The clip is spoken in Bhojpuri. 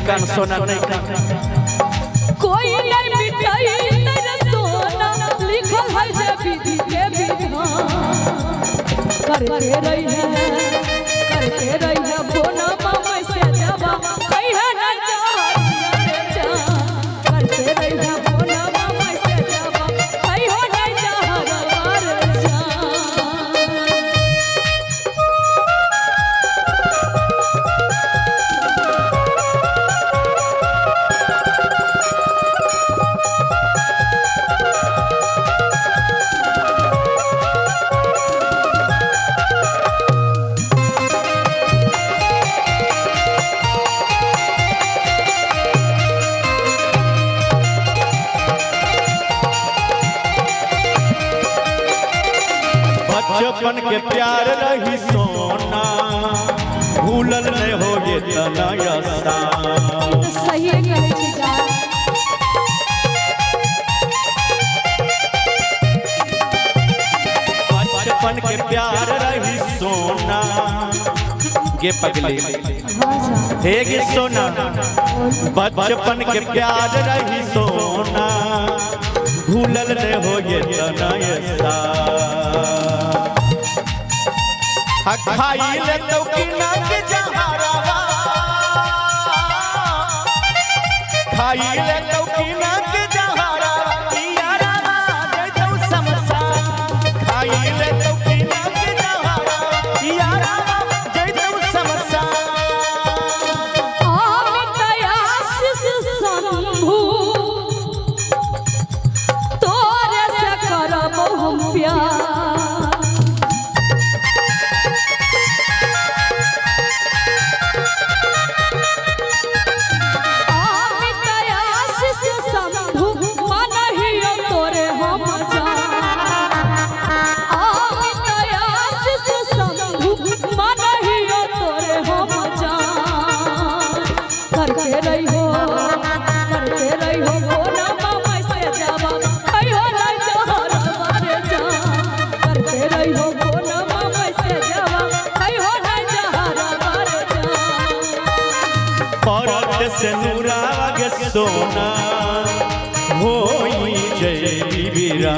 कान सोना नहीं कान कोई नहीं मिटाई तेरे सोना लिखल है जे विधि के विधान करते रही है बोना मामा से जावा कहीं है ना जा करते रही है बोना मामा से जावा कहीं हो ना जा हमार बचपन के प्यार रही सोना भूलल नहीं हो ये तनयसा सही कहै छी जा बचपन के प्यार रही सोना गे पगली हे गे सोना बचपन के प्यार रही सोना भूलल नहीं हो ये तनयसा खाई ले तो किना के जहरावा खाई ले तो किना के जहरावा यारावा दे तो समसा खाई ले तो किना के जहरावा यारावा दे तो समसा अमित आशीष शंभु तोरे से करब हम प्यार करते रही हो बोना मामा से जावा कहीं हो ना जा हमारे जा करते रही हो बोना मामा से जावा कहीं हो ना जा हमारे जा परत से नूरावा गे सोना होई जय बीरा